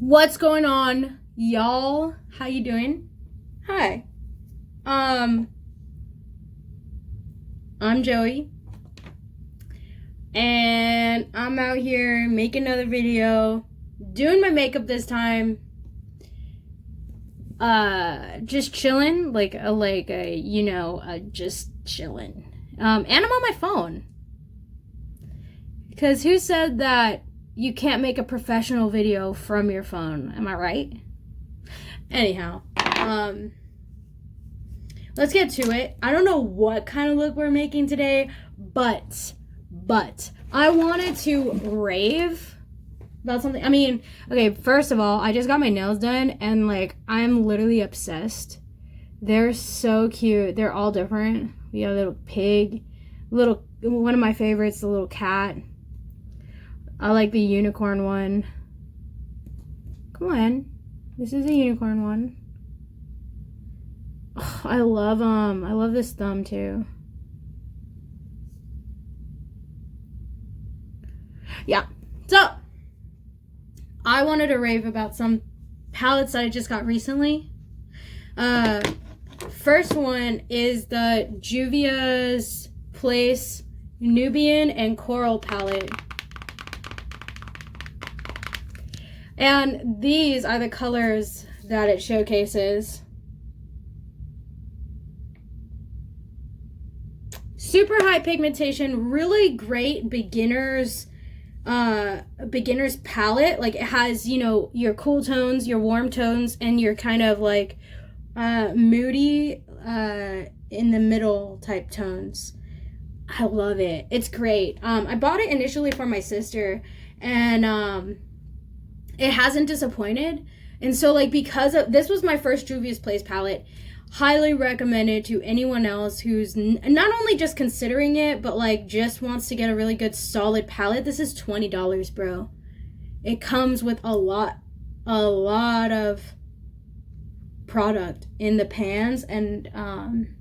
What's going on, y'all? How you doing? Hi. I'm Joey. And I'm out here making another video, doing my makeup this time. Just chilling, just chilling. And I'm on my phone. Because who said that you can't make a professional video from your phone? Am I right? Anyhow, let's get to it. I don't know what kind of look we're making today, but I wanted to rave about something. I mean, okay, first of all, I just got my nails done and I'm literally obsessed. They're so cute. They're all different. We have a little pig, one of my favorites, the little cat. I like the unicorn one. Come on. This is a unicorn one. Oh, I love I love this thumb too. Yeah. So, I wanted to rave about some palettes that I just got recently. First one is the Juvia's Place Nubian and Coral palette. And these are the colors that it showcases. Super high pigmentation, really great beginner's palette. Like, it has, your cool tones, your warm tones, and your kind of moody in the middle type tones. I love it. It's great. I bought it initially for my sister, and it hasn't disappointed. And so because of this was my first Juvia's Place palette, highly recommended to anyone else who's not only just considering it, but just wants to get a really good solid palette. This is $20, bro. It comes with a lot of product in the pans, and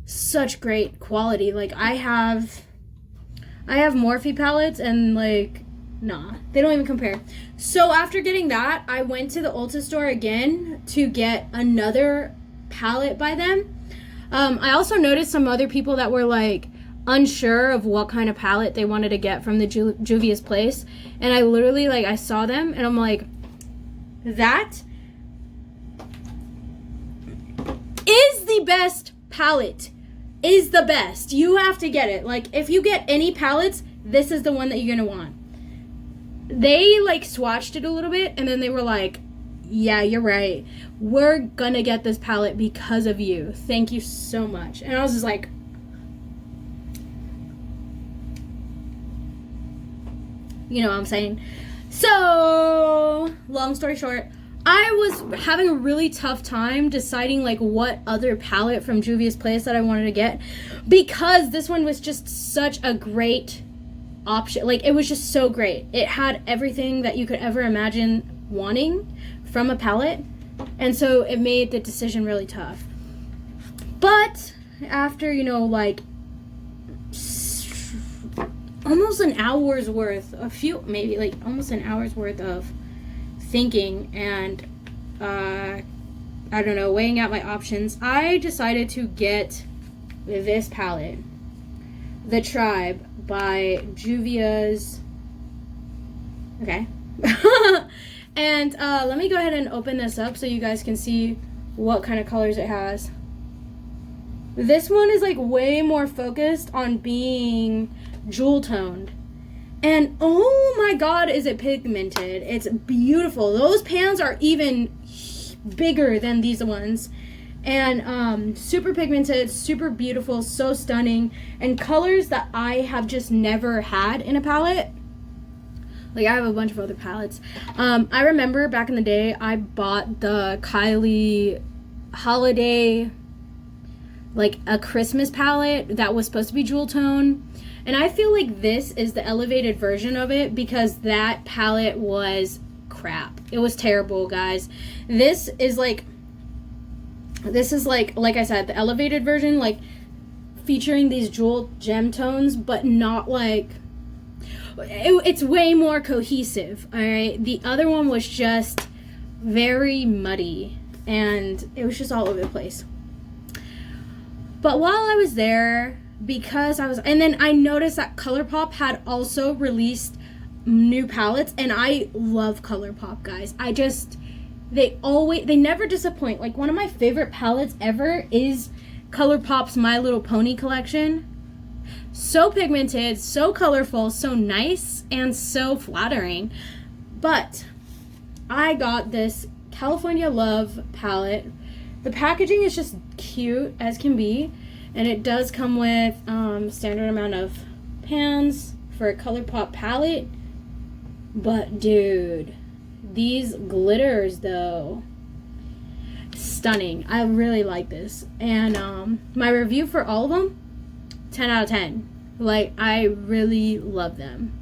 such great quality. I have Morphe palettes, and nah, they don't even compare. So after getting that, I went to the Ulta store again to get another palette by them. I also noticed some other people that were unsure of what kind of palette they wanted to get from the Juvia's Place, and I literally I saw them and I'm like, that is the best palette. Is the best. You have to get it. If you get any palettes, this is the one that you're gonna want. They swatched it a little bit, and then they were like, yeah, you're right, we're gonna get this palette because of you, thank you so much. And I was just like, you know what I'm saying. So long story short, I was having a really tough time deciding what other palette from Juvia's Place that I wanted to get, because this one was just such a great option. It was just so great. It had everything that you could ever imagine wanting from a palette, and so it made the decision really tough. But after almost an hour's worth, almost an hour's worth of thinking and I don't know, weighing out my options, I decided to get this palette, The Tribe by Juvia's. Okay. And let me go ahead and open this up so you guys can see what kind of colors it has. This one is way more focused on being jewel toned, and oh my god, is it pigmented. It's beautiful. Those pans are even bigger than these ones, and super pigmented, super beautiful, so stunning, and colors that I have just never had in a palette. I have a bunch of other palettes. I remember back in the day, I bought the Kylie Holiday, a Christmas palette that was supposed to be jewel tone. And I feel this is the elevated version of it, because that palette was crap. It was terrible, guys. This is like I said, the elevated version, featuring these jewel gem tones, but not it's way more cohesive, all right? The other one was just very muddy, and it was just all over the place. But while I was there, and then I noticed that ColourPop had also released new palettes, and I love ColourPop, guys. They never disappoint. Like, one of my favorite palettes ever is ColourPop's My Little Pony collection. So pigmented, so colorful, so nice, and so flattering. But I got this California Love palette. The packaging is just cute as can be, and it does come with standard amount of pans for a ColourPop palette. But dude, these glitters though, stunning. I really like this, and my review for all of them, 10 out of 10. Like, I really love them.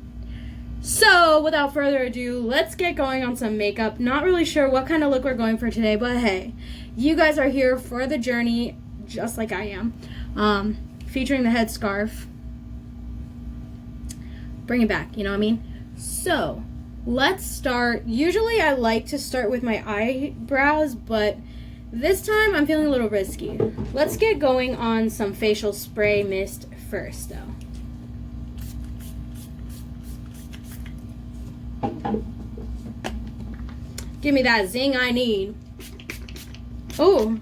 So without further ado, let's get going on some makeup. Not really sure what kind of look we're going for today, but hey, you guys are here for the journey just like I am. Featuring the headscarf. Bring it back, you know what I mean? So let's start. Usually I like to start with my eyebrows, but this time I'm feeling a little risky. Let's get going on some facial spray mist first though. Give me that zing I need. Oh,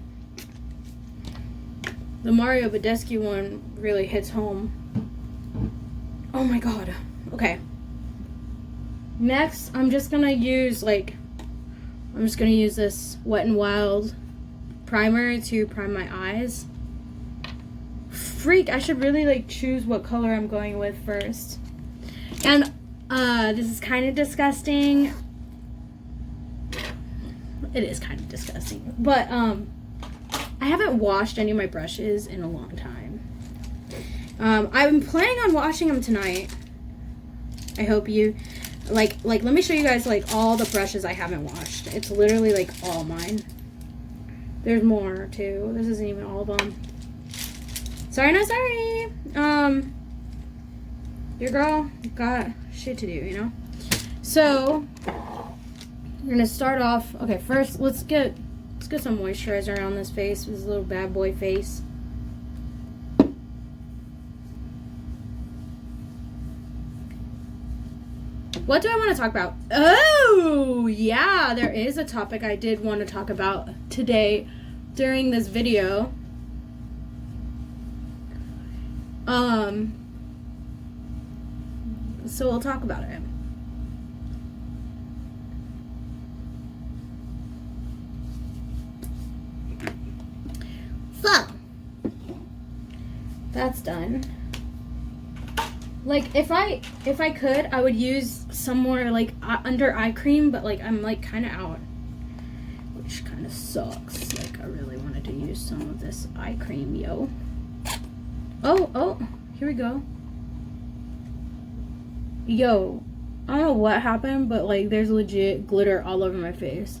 the Mario Badescu one really hits home. Oh my god. Okay. Next, I'm just gonna use this Wet n Wild primer to prime my eyes. Freak, I should really choose what color I'm going with first. And this is kind of disgusting. It is kind of disgusting, but I haven't washed any of my brushes in a long time. I'm planning on washing them tonight. I hope you like let me show you guys all the brushes I haven't washed. It's literally all mine. There's more too. This isn't even all of them. Sorry, not sorry. Your girl got shit to do, you know? So we're gonna start off. Okay, first let's get some moisturizer on this face. This little bad boy face. What do I want to talk about? Oh, yeah, there is a topic I did want to talk about today during this video. So we'll talk about it. So, that's done. If I could, I would use some more under eye cream, but I'm kind of out, which kind of sucks. I really wanted to use some of this eye cream, yo. Oh, here we go. Yo, I don't know what happened, but there's legit glitter all over my face.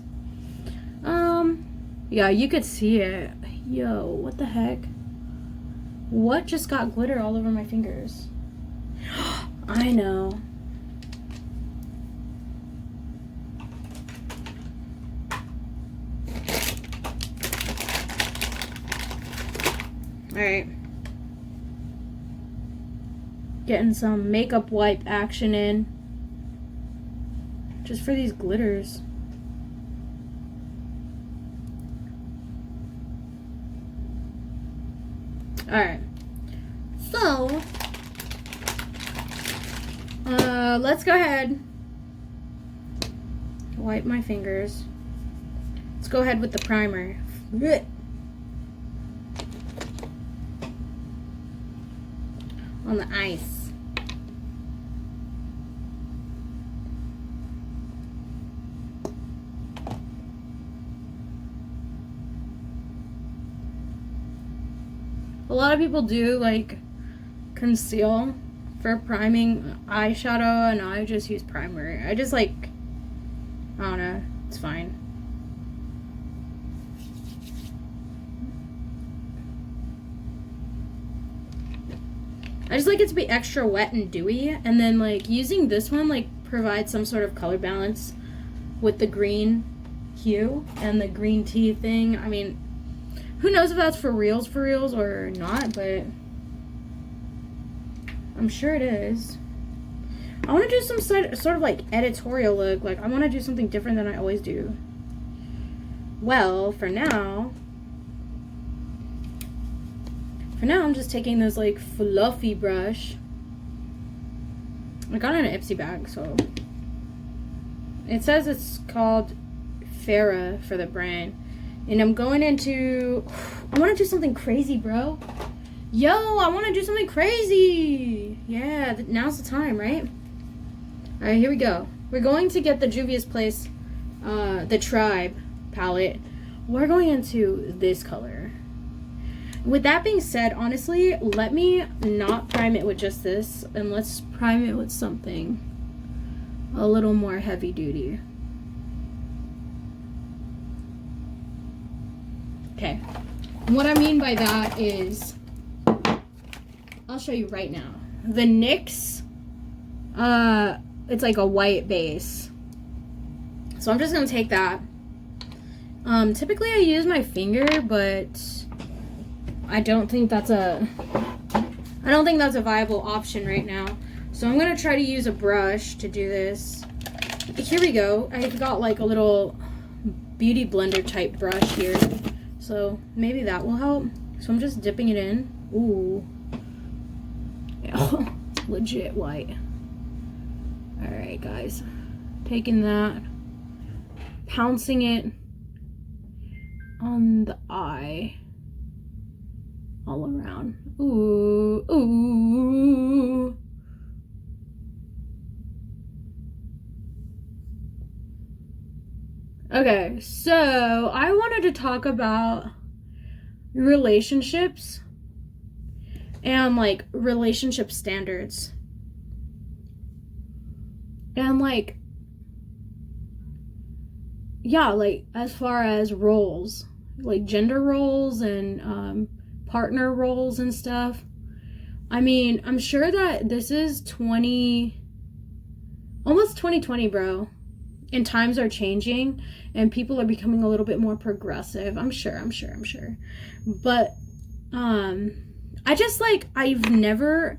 Yeah, you could see it. Yo, what the heck? What just got glitter all over my fingers? I know. Alright. Getting some makeup wipe action in. Just for these glitters. Alright. So, let's go ahead. Wipe my fingers. Let's go ahead with the primer. On the ice. A lot of people do conceal for priming eyeshadow, and I just use primer. I just I don't know, it's fine. I just like it to be extra wet and dewy, and then like using this one like provides some sort of color balance with the green hue and the green tea thing. I mean, who knows if that's for reals or not, but I'm sure it is. I want to do some sort of like editorial look. Like I want to do something different than I always do. Well, for now I'm just taking this like fluffy brush. I got it in an Ipsy bag, so it says it's called Farrah for the brand. And I'm going into, I want to do something crazy, bro. Yo, I want to do something crazy. Yeah, now's the time, right? All right, here we go. We're going to get the Juvia's Place, the Tribe palette. We're going into this color. With that being said, honestly, let me not prime it with just this, and let's prime it with something a little more heavy duty. Okay, what I mean by that is, I'll show you right now. The NYX, it's like a white base. So I'm just gonna take that. Typically I use my finger, but I don't think that's a viable option right now. So I'm gonna try to use a brush to do this. Here we go. I've got like a little beauty blender type brush here. So maybe that will help. So I'm just dipping it in. Ooh. Yeah, it's legit white. Alright guys. Taking that. Pouncing it on the eye. All around. Ooh. Ooh. Okay, so I wanted to talk about relationships and like relationship standards. And like, yeah, like as far as roles, like gender roles and partner roles and stuff. I mean, I'm sure that this is almost 2020, bro. And times are changing and people are becoming a little bit more progressive. I'm sure. But I just like, I've never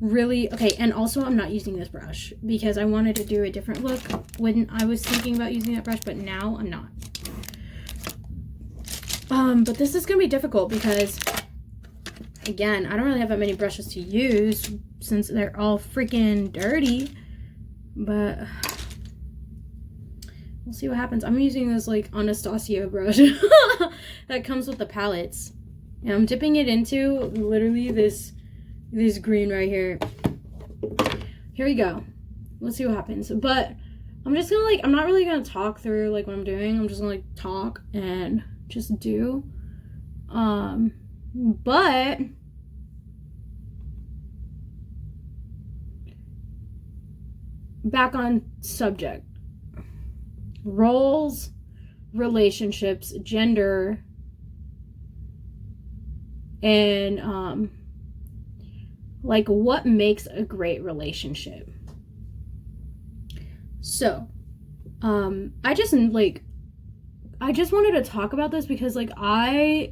really, okay, and also I'm not using this brush because I wanted to do a different look when I was thinking about using that brush, but now I'm not. But this is gonna be difficult because, again, I don't really have that many brushes to use since they're all freaking dirty, but we'll see what happens. I'm using this like Anastasia brush that comes with the palettes. And I'm dipping it into literally this green right here. Here we go. Let's see what happens. But I'm just gonna like, I'm not really gonna talk through like what I'm doing. I'm just gonna like talk and just do. But back on subject. Roles, relationships, gender, and like what makes a great relationship. So I just wanted to talk about this because like I've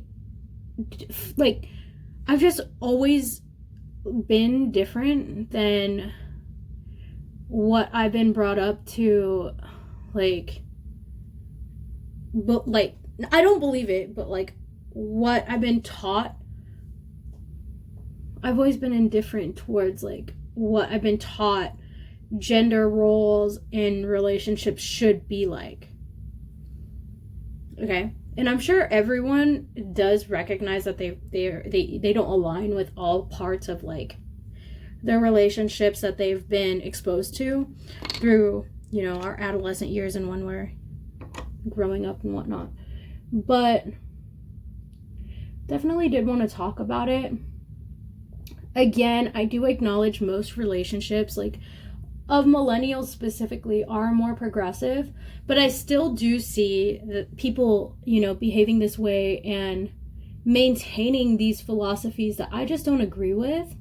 just always been different than what I've been brought up to. Like, but like, I don't believe it, but like what I've been taught, I've always been indifferent towards like what I've been taught gender roles in relationships should be like. Okay, and I'm sure everyone does recognize that they don't align with all parts of like their relationships that they've been exposed to through, you know, our adolescent years and when we're growing up and whatnot. But definitely did want to talk about it. Again, I do acknowledge most relationships, like of millennials specifically, are more progressive, but I still do see that people, you know, behaving this way and maintaining these philosophies that I just don't agree with.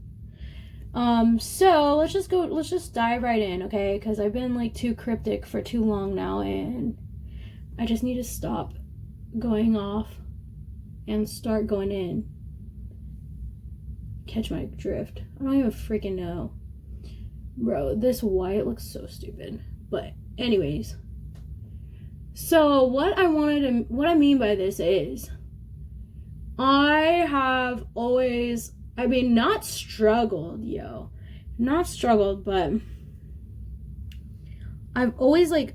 So let's just dive right in, okay? Because I've been like too cryptic for too long now, and I just need to stop going off and start going in. Catch my drift. I don't even freaking know. Bro, this white looks so stupid. But anyways. So what I mean by this is I have always, not struggled, not struggled, but I've always like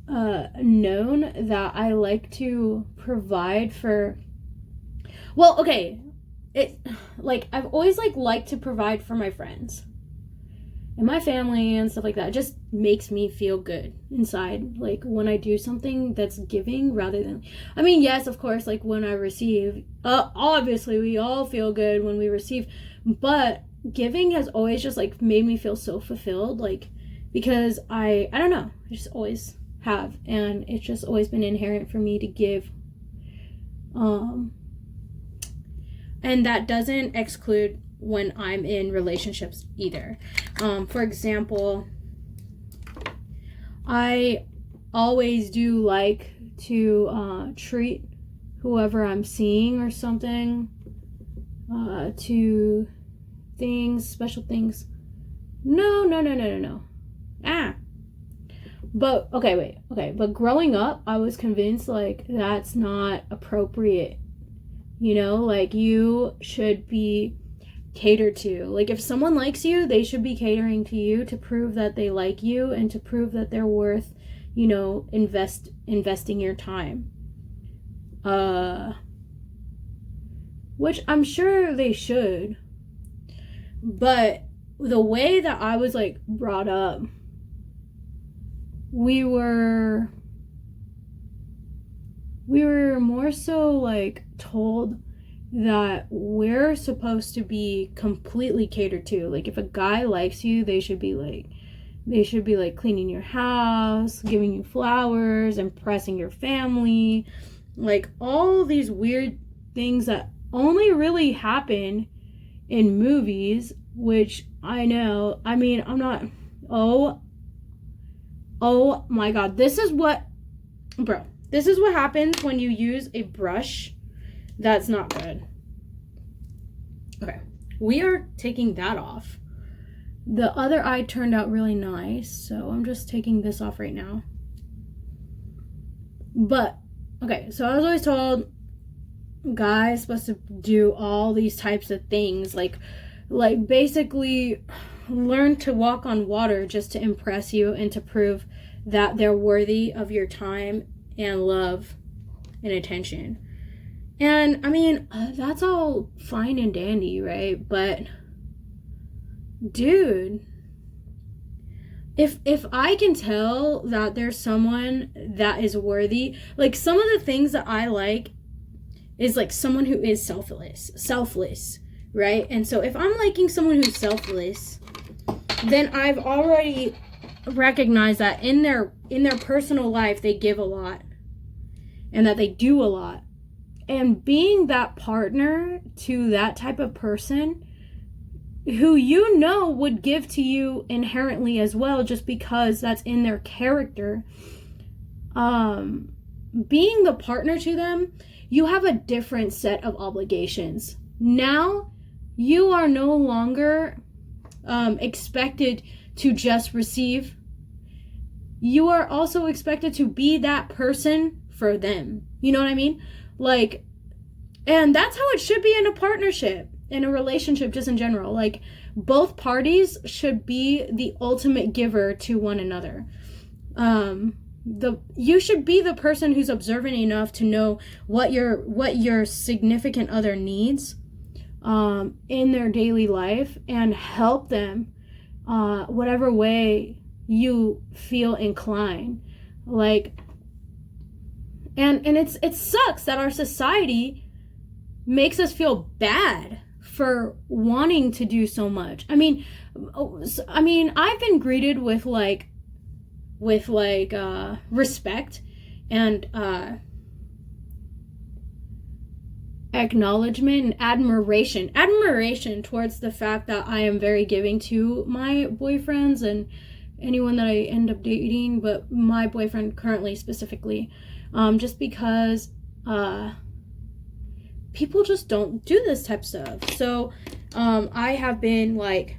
known that I like to provide for, well, okay, I've always liked to provide for my friends and my family and stuff like that. It just makes me feel good inside, like when I do something that's giving rather than, yes, of course, like when I receive, obviously we all feel good when we receive, but giving has always just like made me feel so fulfilled, like, because I don't know, I just always have, and it's just always been inherent for me to give, and that doesn't exclude when I'm in relationships either. For example, I always do like to treat whoever I'm seeing or something to things, special things. No. But but growing up, I was convinced like that's not appropriate. Like you should be catered to. Like if someone likes you, they should be catering to you to prove that they like you and to prove that they're worth, investing your time. Which I'm sure they should. But the way that I was like brought up, we were more so like told that we're supposed to be completely catered to. Like if a guy likes you, they should be like cleaning your house, giving you flowers, impressing your family, like all these weird things that only really happen in movies, which I know, I'm not, oh my god, this is what happens when you use a brush that's not good. Okay, we are taking that off. The other eye turned out really nice, so I'm just taking this off right now. But, okay, so I was always told guys supposed to do all these types of things, like basically learn to walk on water just to impress you and to prove that they're worthy of your time and love and attention. And that's all fine and dandy, right? But dude, if I can tell that there's someone that is worthy, like some of the things that I like is like someone who is selfless, right? And so if I'm liking someone who's selfless, then I've already recognized that in their personal life they give a lot and that they do a lot. And being that partner to that type of person who would give to you inherently as well, just because that's in their character, being the partner to them, you have a different set of obligations. Now, you are no longer expected to just receive. You are also expected to be that person for them. You know what I mean? Like, and that's how it should be in a partnership, in a relationship, just in general. Like, both parties should be the ultimate giver to one another. You should be the person who's observant enough to know what your significant other needs in their daily life and help them whatever way you feel inclined. Like, and it sucks that our society makes us feel bad for wanting to do so much. I've been greeted with respect and acknowledgement and admiration towards the fact that I am very giving to my boyfriends and anyone that I end up dating, but my boyfriend currently specifically, just because people just don't do this type of stuff. So I have been like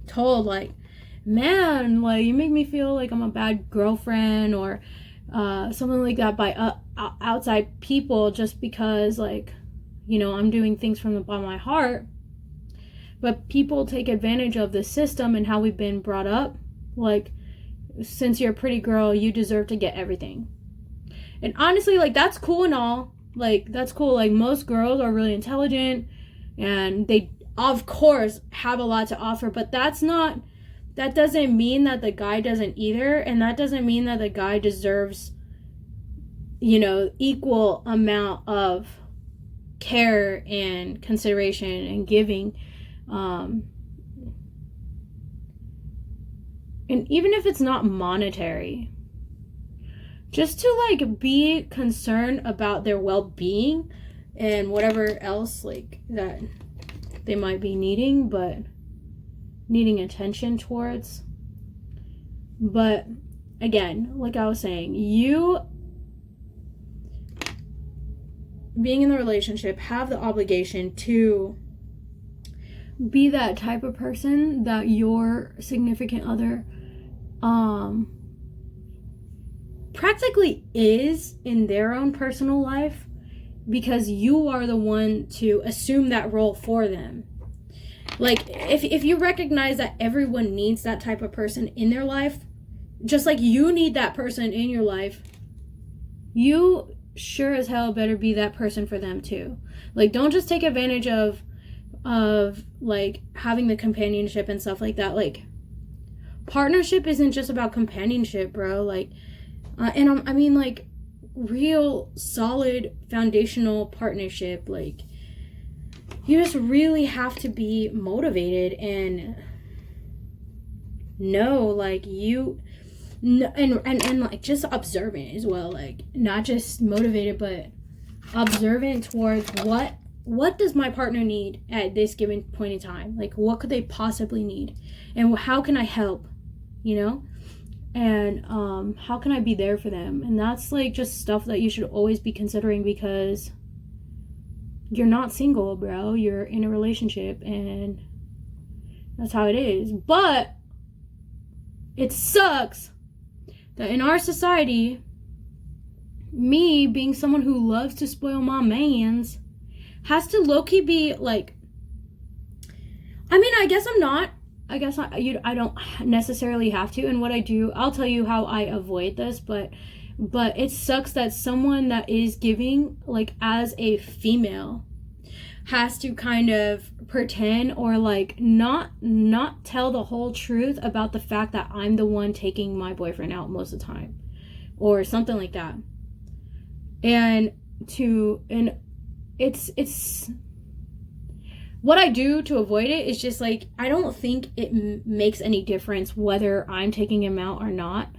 told, like, man, like, you make me feel like I'm a bad girlfriend or something like that by outside people, just because, like, you know, I'm doing things from the bottom of my heart. But people take advantage of the system and how we've been brought up. Like, since you're a pretty girl, you deserve to get everything. And honestly, like, that's cool and all. Like, that's cool. Like, most girls are really intelligent and they, of course, have a lot to offer. But that doesn't mean that the guy doesn't either. And that doesn't mean that the guy deserves, you know, equal amount of care and consideration and giving. And even if it's not monetary, just to, like, be concerned about their well-being and whatever else, like, that they might be needing, but needing attention towards. But again, like I was saying, you being in the relationship have the obligation to be that type of person that your significant other practically is in their own personal life, because you are the one to assume that role for them. Like, if you recognize that everyone needs that type of person in their life, just like you need that person in your life, you sure as hell better be that person for them too. Like, don't just take advantage of like having the companionship and stuff like that. Like, partnership isn't just about companionship, bro. Like, and I mean, like, real solid foundational partnership. Like, you just really have to be motivated and know, like, and like, just observant as well. Like, not just motivated, but observant towards what does my partner need at this given point in time? Like, what could they possibly need? And how can I help? You know? And how can I be there for them? And that's, like, just stuff that you should always be considering, because you're not single, bro. You're in a relationship, and that's how it is. But it sucks that in our society, me being someone who loves to spoil my mans has to low-key be like, I mean, I guess I'm not. I guess I don't necessarily have to. And what I do, I'll tell you how I avoid this, but it sucks that someone that is giving, like, as a female, has to kind of pretend or, like, not tell the whole truth about the fact that I'm the one taking my boyfriend out most of the time, or something like that. And it's what I do to avoid it is just, like, I don't think it makes any difference whether I'm taking him out or not.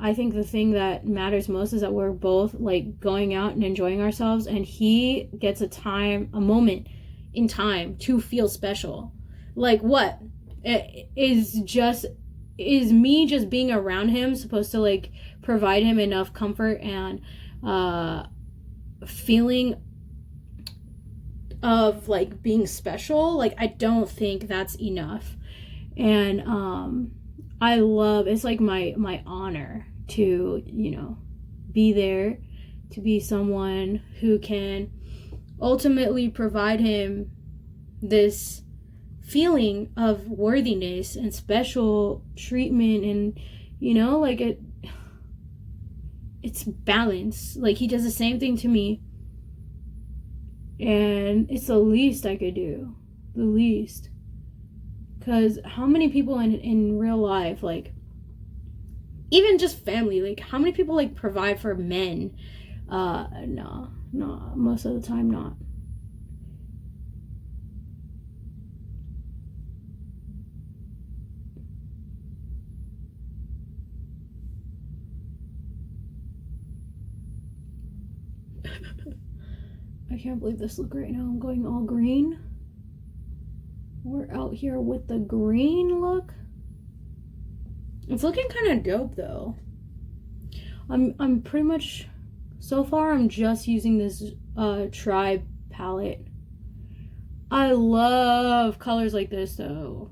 I think the thing that matters most is that we're both, like, going out and enjoying ourselves, and he gets a moment in time to feel special. Like, what? Is me just being around him supposed to, like, provide him enough comfort and feeling of, like, being special? Like, I don't think that's enough. And it's like my honor to, you know, be there, to be someone who can ultimately provide him this feeling of worthiness and special treatment. And, you know, like, it's balance. Like, he does the same thing to me, and it's the least I could do. The least. Because how many people in real life, like, even just family, like, how many people, like, provide for men? No, most of the time not. I can't believe this look right now. I'm going all green. We're out here with the green look. It's looking kind of dope though. I'm pretty much, so far I'm just using this Tribe palette. I love colors like this though.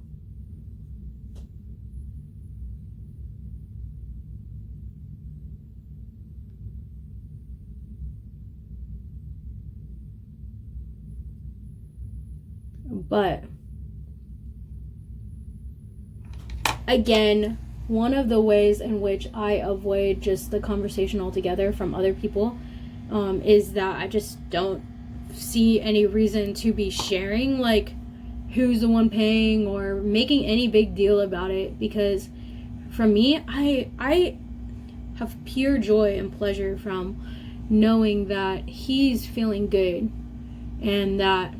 But again, one of the ways in which I avoid just the conversation altogether from other people is that I just don't see any reason to be sharing like who's the one paying or making any big deal about it, because for me, I have pure joy and pleasure from knowing that he's feeling good, and that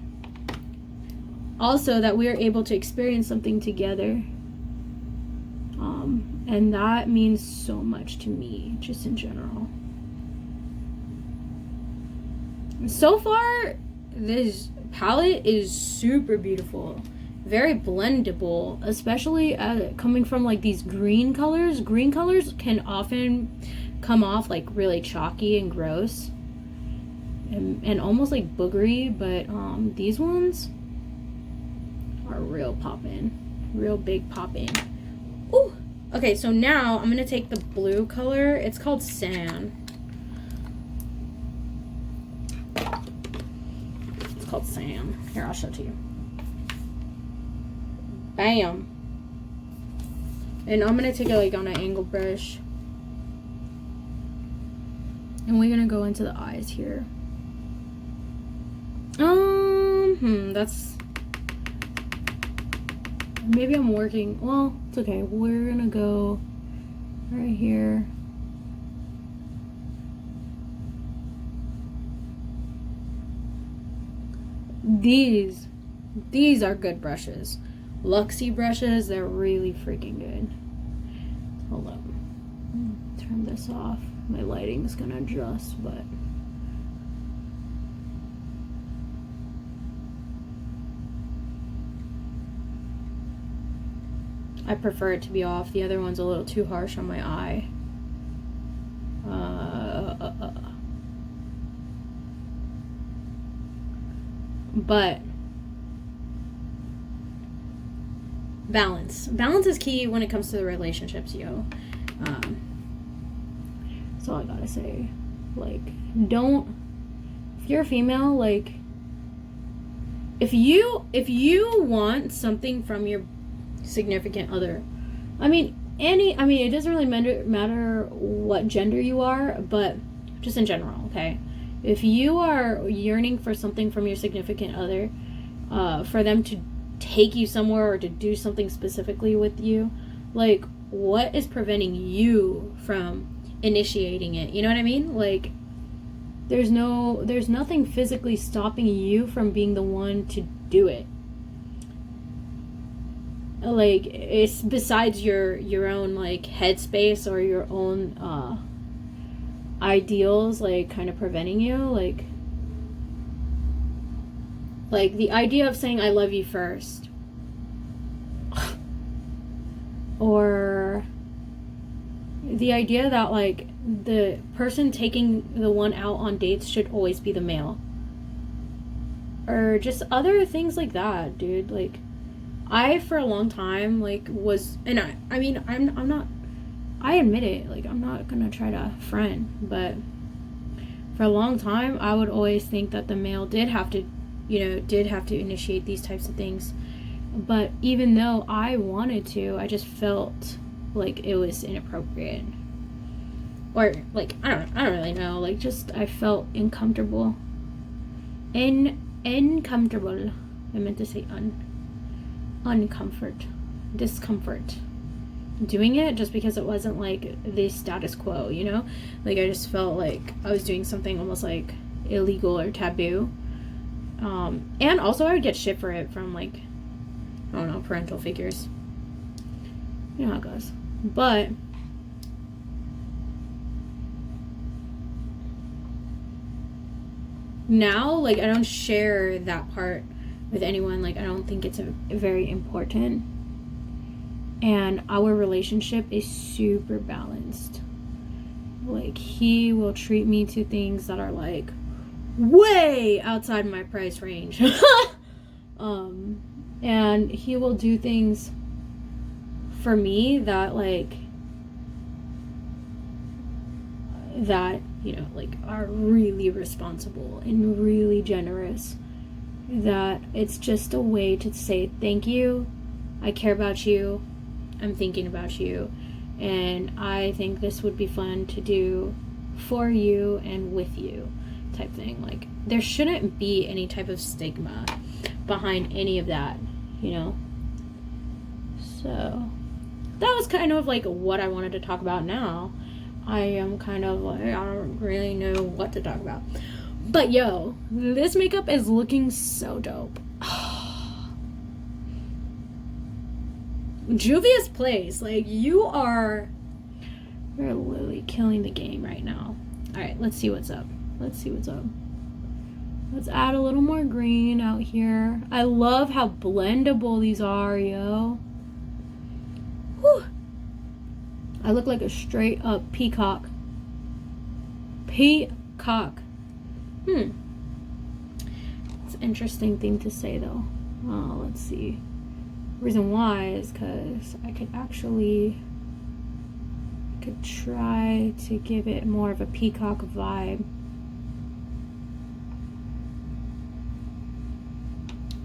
also that we are able to experience something together. And that means so much to me, just in general. So far, this palette is super beautiful. Very blendable, especially coming from like these green colors. Green colors can often come off like really chalky and gross. And almost like boogery, but these ones are real poppin'. Real big poppin'. Ooh! Okay, so now I'm gonna take the blue color. It's called Sand. It's called Sand. Here, I'll show it to you. Bam! And I'm gonna take it like on an angle brush. And we're gonna go into the eyes here. That's... Maybe I'm working... Well, it's okay. We're gonna go right here. These are good brushes. Luxie brushes, they're really freaking good. Hold up. Turn this off. My lighting's gonna adjust, but... I prefer it to be off. The other one's a little too harsh on my eye. But balance. Balance is key when it comes to the relationships, yo. That's all I gotta say. Like, don't... If you're a female, like... If you want something from your significant other, it doesn't really matter what gender you are, but just in general, okay? If you are yearning for something from your significant other, for them to take you somewhere or to do something specifically with you, like, what is preventing you from initiating it? You know what I mean? Like, there's nothing physically stopping you from being the one to do it. Like, it's besides your own like headspace or your own ideals, like, kind of preventing you, like the idea of saying I love you first, or the idea that like the person taking the one out on dates should always be the male, or just other things like that, dude. Like, I, for a long time, like, was, and I'm not, I admit it, like, I'm not gonna try to friend, but for a long time, I would always think that the male did have to initiate these types of things. But even though I wanted to, I just felt like it was inappropriate. Or, like, I don't really know, like, just, I felt uncomfortable. Uncomfortable. I meant to say discomfort doing it, just because it wasn't like the status quo, you know? Like, I just felt like I was doing something almost like illegal or taboo. And also I would get shit for it from, like, I don't know, parental figures. You know how it goes. But now, like, I don't share that part with anyone. Like, I don't think it's very important. And our relationship is super balanced. Like, he will treat me to things that are, like, way outside my price range. And he will do things for me that, like, that, you know, like, are really responsible and really generous. That it's just a way to say thank you, I care about you, I'm thinking about you, and I think this would be fun to do for you and with you, type thing. Like, there shouldn't be any type of stigma behind any of that, you know? So that was kind of like what I wanted to talk about. Now I am kind of like, I don't really know what to talk about. But yo, this makeup is looking so dope. Juvia's Place, like, you're literally killing the game right now. Alright, let's see what's up. Let's add a little more green out here. I love how blendable these are, yo. Whew. I look like a straight up peacock. Peacock. It's an interesting thing to say, though. Oh, let's see. Reason why is because I could try to give it more of a peacock vibe.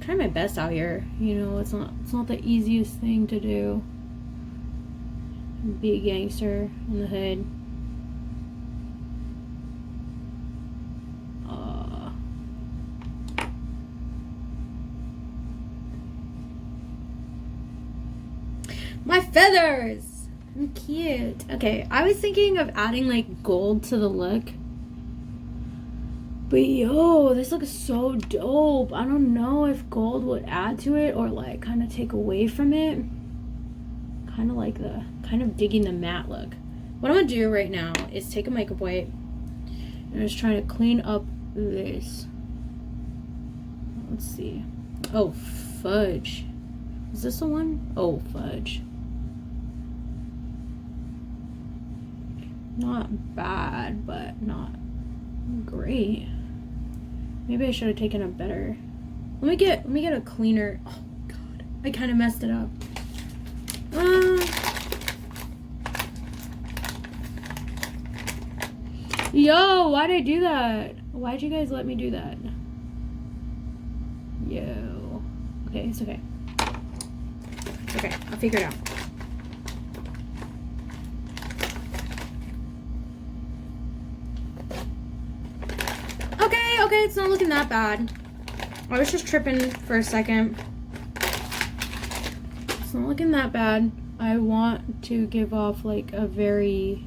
Try my best out here. You know, it's not the easiest thing to do. Be a gangster in the hood. My feathers! I'm cute. Okay, I was thinking of adding, like, gold to the look. But yo, this looks so dope. I don't know if gold would add to it or, like, kind of take away from it. Kind of digging the matte look. What I'm gonna do right now is take a makeup wipe and I'm just trying to clean up this. Let's see. Oh, fudge. Is this the one? Oh, fudge. Not bad, but not great. Maybe I should have taken a better. Let me get a cleaner. Oh god, I kind of messed it up. Yo, why'd I do that? Why'd you guys let me do that? Yo. Okay, it's okay. It's okay, I'll figure it out. Okay, it's not looking that bad. I was just tripping for a second. It's not looking that bad. I want to give off, like, a very,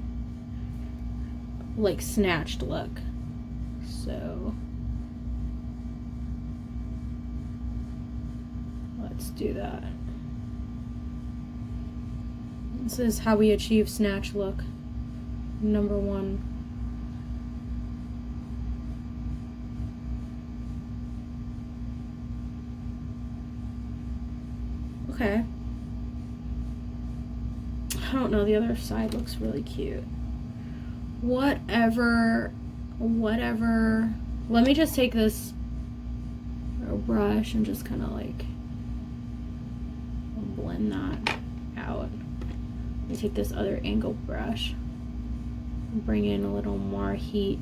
like, snatched look. So let's do that. This is how we achieve snatch look. Number 1. Okay. I don't know, the other side looks really cute. Whatever. Let me just take this brush and just kind of, like, blend that out. Let me take this other angle brush and bring in a little more heat.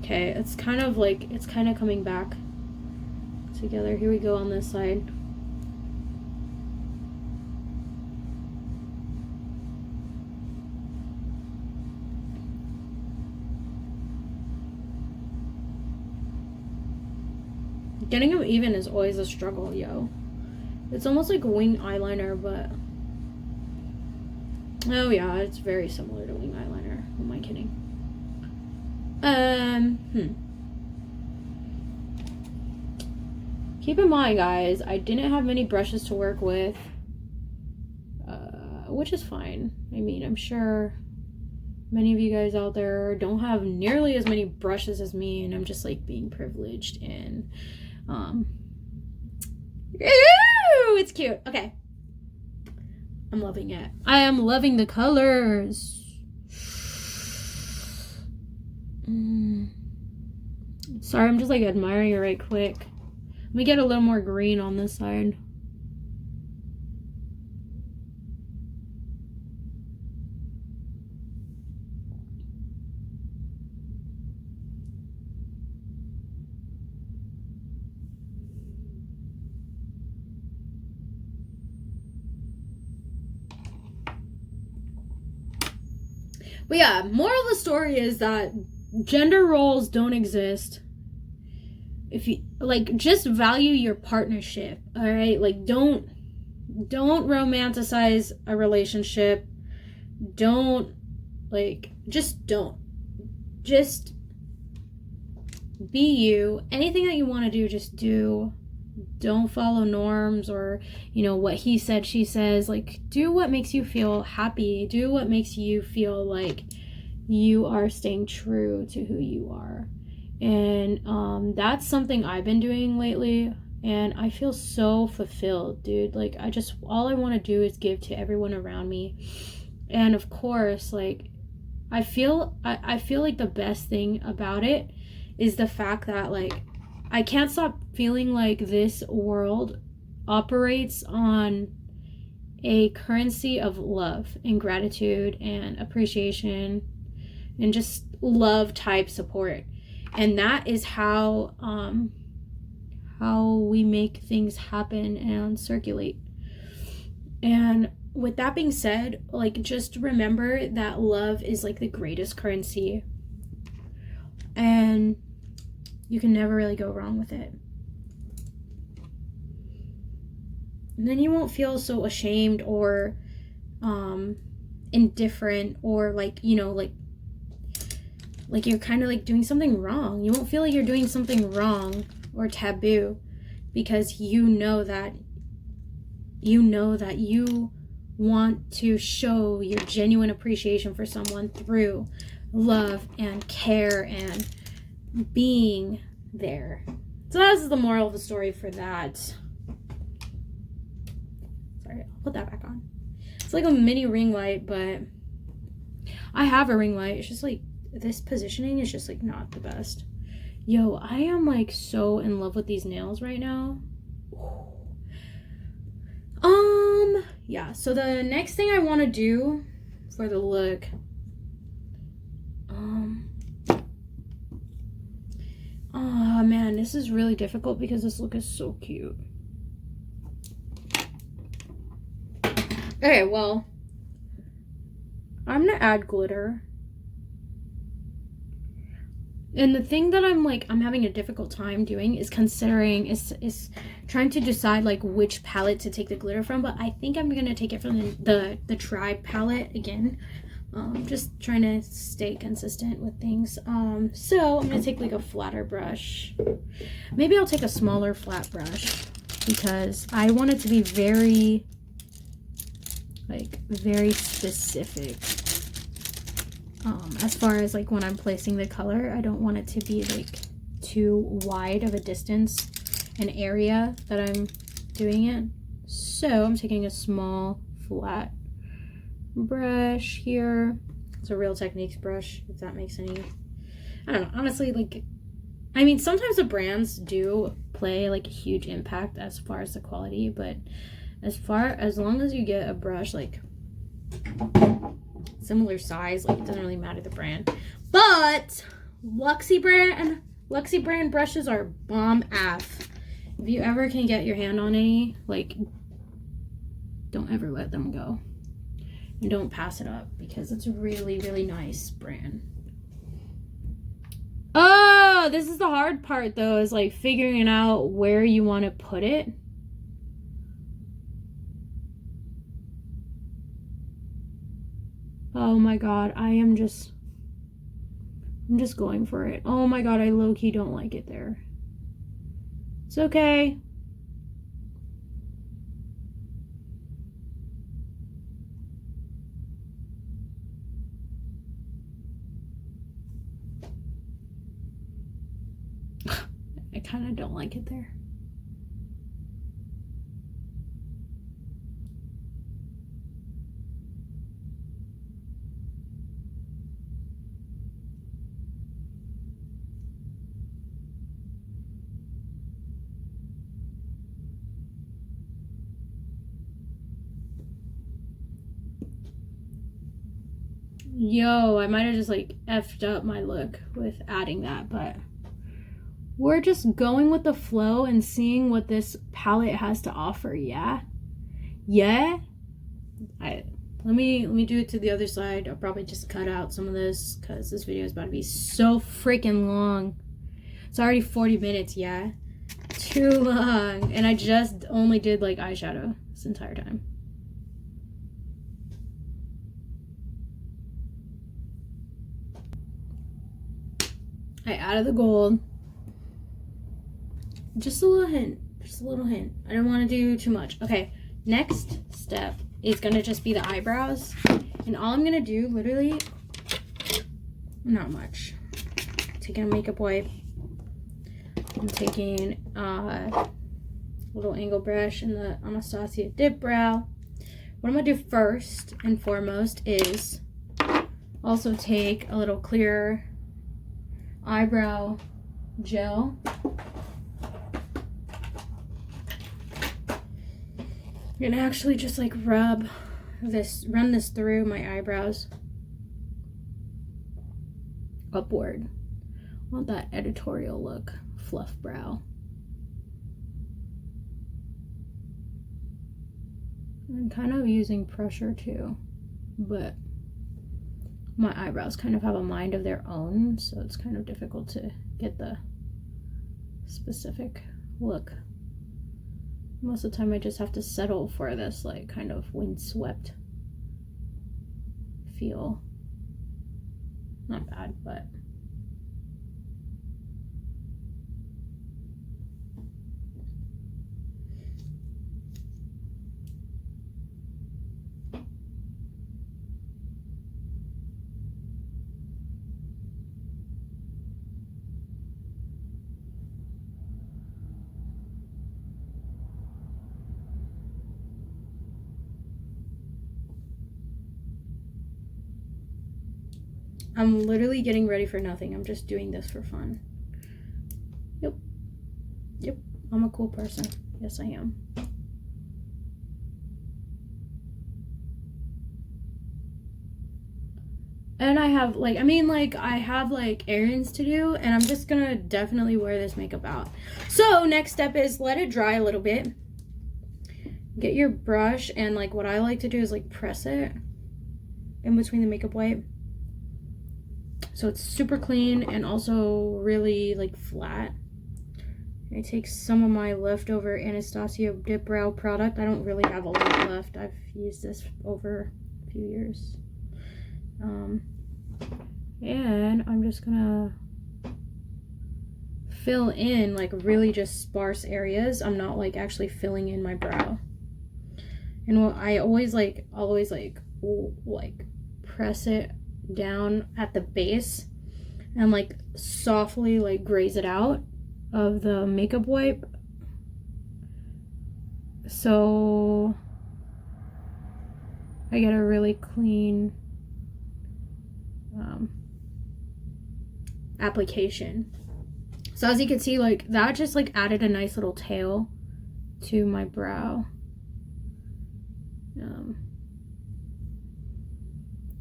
Okay, it's kind of coming back together. Here we go on this side. Getting them even is always a struggle, yo. It's almost like wing eyeliner, but oh yeah, it's very similar to wing eyeliner. Who am I kidding? Keep in mind, guys, I didn't have many brushes to work with. which is fine. I mean, I'm sure many of you guys out there don't have nearly as many brushes as me, and I'm just like being privileged and it's cute. Okay. I'm loving it. I am loving the colors. Sorry, I'm just like admiring it right quick. Let me get a little more green on this side. But yeah, moral of the story is that gender roles don't exist. If you like, just value your partnership, all right? Like, don't romanticize a relationship. Don't, like, just don't. Just be you. Anything that you want to do, just do. Don't follow norms or, you know, what he said, she says. Like, do what makes you feel happy. Do what makes you feel like you are staying true to who you are. And that's something I've been doing lately, and I feel so fulfilled, dude. Like, all I want to do is give to everyone around me. And of course, like, I feel like the best thing about it is the fact that, like, I can't stop feeling like this world operates on a currency of love and gratitude and appreciation and just love type support. And that is how we make things happen and circulate. And with that being said, like, just remember that love is like the greatest currency. And you can never really go wrong with it. And then you won't feel so ashamed or indifferent or like, you know, like you're kind of like doing something wrong. You won't feel like you're doing something wrong or taboo, because you know that you want to show your genuine appreciation for someone through love and care and being there. So that's the moral of the story for that. Sorry, I'll put that back on. It's like a mini ring light, but I have a ring light. It's just like this positioning is just like not the best. Yo, I am like so in love with these nails right now. Yeah, so the next thing I want to do for the look, oh man, this is really difficult because this look is so cute. Okay, well, I'm gonna add glitter. And the thing that I'm having a difficult time doing is trying to decide like which palette to take the glitter from, but I think I'm gonna take it from the Tribe palette again. Just trying to stay consistent with things. So I'm gonna take like a flatter brush. Maybe I'll take a smaller flat brush because I want it to be very specific. As far as like when I'm placing the color, I don't want it to be like too wide of a distance, an area that I'm doing it. So I'm taking a small flat brush here. It's a Real Techniques brush, if that makes any, I don't know, honestly, like, I mean, sometimes the brands do play like a huge impact as far as the quality, but as long as you get a brush like similar size, like, it doesn't really matter the brand. But Luxie brand brushes are bomb AF. If you ever can get your hand on any, like, don't ever let them go. And don't pass it up because it's a really, really nice brand. Oh, this is the hard part though, is like figuring out where you want to put it. Oh my god, I'm just going for it. Oh my god, I low-key don't like it there. It's okay. kind of don't like it there. Yo, I might have just like effed up my look with adding that, but we're just going with the flow and seeing what this palette has to offer. Yeah. Let me do it to the other side. I'll probably just cut out some of this because this video is about to be so freaking long. It's already 40 minutes. Yeah, too long. And I just only did like eyeshadow this entire time. I added the gold. Just a little hint. Just a little hint. I don't want to do too much. Okay, next step is going to just be the eyebrows. And all I'm going to do, literally, not much. Taking a makeup wipe. I'm taking a little angle brush in the Anastasia Dip Brow. What I'm going to do first and foremost is also take a little clear eyebrow gel. I'm gonna actually just like run this through my eyebrows upward. I want that editorial look, fluff brow. I'm kind of using pressure too, but my eyebrows kind of have a mind of their own, so it's kind of difficult to get the specific look. Most of the time I just have to settle for this like kind of windswept feel. Not bad, but I'm literally getting ready for nothing. I'm just doing this for fun. Yep, I'm a cool person. Yes, I am. And I have I have like errands to do, and I'm just gonna definitely wear this makeup out. So next step is let it dry a little bit. Get your brush, and like what I like to do is like press it in between the makeup wipe. So it's super clean and also really like flat. I take some of my leftover Anastasia Dip Brow product. I don't really have a lot left. I've used this over a few years. And I'm just gonna fill in like really just sparse areas. I'm not like actually filling in my brow. And what I always press it down at the base and like softly like graze it out of the makeup wipe, so I get a really clean application. So as you can see, like that just like added a nice little tail to my brow.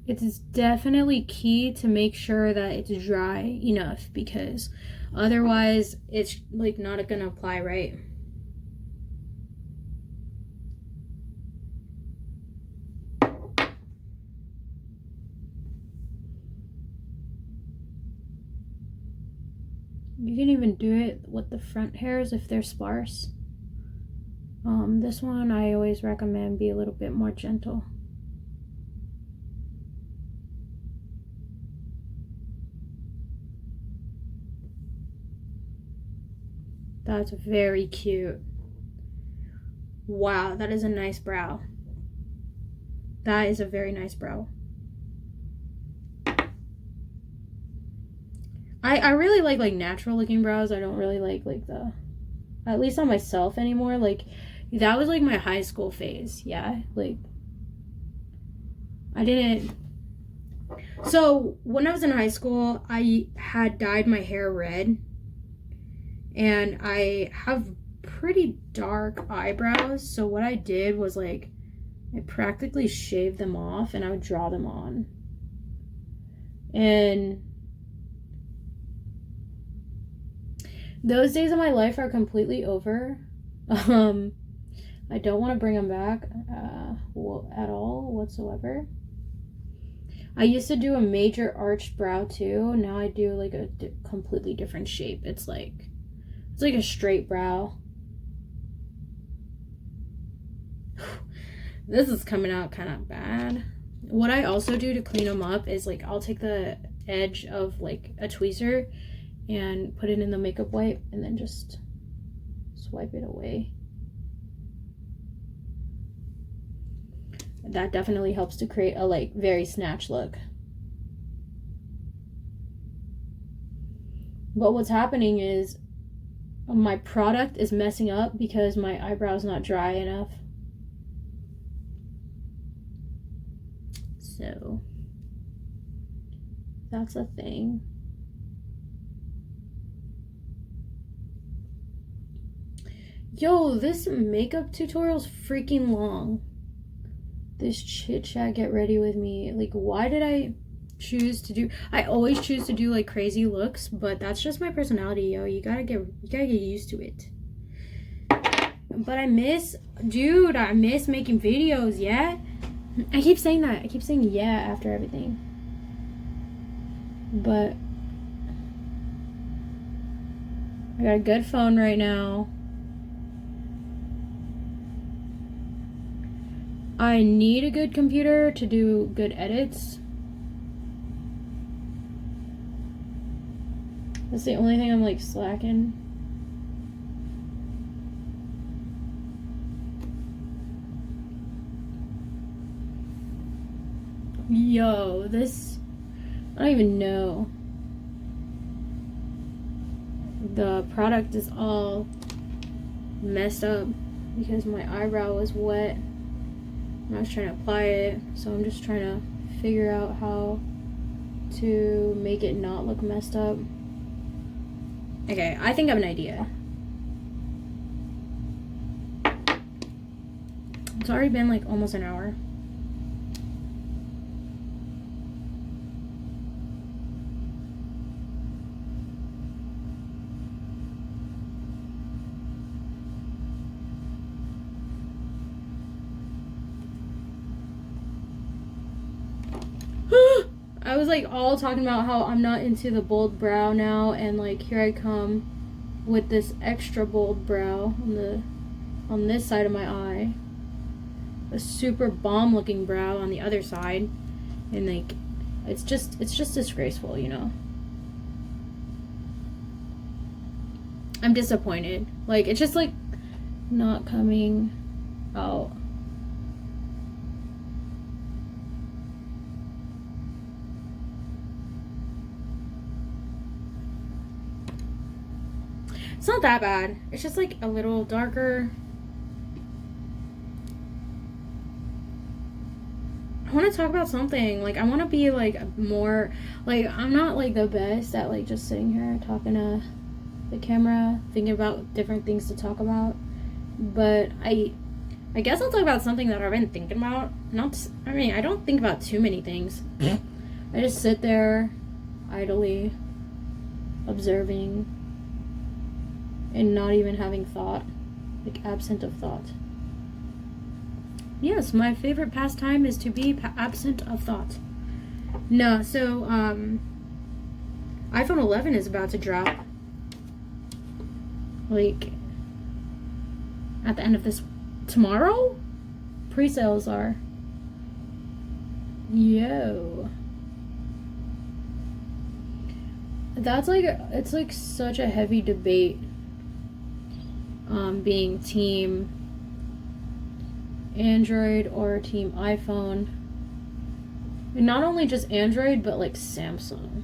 It is definitely key to make sure that it's dry enough, because otherwise it's like not gonna apply right. You can even do it with the front hairs if they're sparse. This one I always recommend be a little bit more gentle. That's very cute. Wow, that is a nice brow. That is a very nice brow. I really like natural looking brows. I don't really like the, at least on myself anymore. Like that was like my high school phase. Yeah, like I didn't. So when I was in high school, I had dyed my hair red, and I have pretty dark eyebrows. So what I did was like I practically shaved them off and I would draw them on. And those days of my life are completely over. I don't want to bring them back at all whatsoever. I used to do a major arched brow too. Now I do like a completely different shape. It's like a straight brow. This is coming out kind of bad. What I also do to clean them up is like I'll take the edge of like a tweezer and put it in the makeup wipe and then just swipe it away. That definitely helps to create a like very snatch look. But what's happening is my product is messing up because my eyebrow's not dry enough. So that's a thing. Yo, this makeup tutorial's freaking long. This chit chat get ready with me. Like, why did I choose to do? I always choose to do like crazy looks, but that's just my personality, yo. You gotta get used to it. But I miss making videos. Yeah, I keep saying that. I keep saying yeah after everything. But I got a good phone right now. I need a good computer to do good edits. That's the only thing I'm like slacking. Yo, this, I don't even know. The product is all messed up because my eyebrow was wet. I was trying to apply it, so I'm just trying to figure out how to make it not look messed up. Okay, I think I have an idea. It's already been like almost an hour. I was like all talking about how I'm not into the bold brow now, and like here I come with this extra bold brow on this side of my eye, a super bomb looking brow on the other side, and like it's just disgraceful, you know. I'm disappointed. Like it's just like not coming out. It's not that bad. It's just like a little darker. I want to talk about something. Like I want to be like more, like I'm not like the best at like just sitting here talking to the camera, thinking about different things to talk about. But I guess I'll talk about something that I've been thinking about. I don't think about too many things. I just sit there idly observing and not even having thought, like absent of thought. Yes, my favorite pastime is to be absent of thought. No, so iPhone 11 is about to drop, like at the end of this tomorrow. Pre-sales are. Yo, that's like, it's like such a heavy debate. Being team Android or team iPhone, and not only just Android but like Samsung.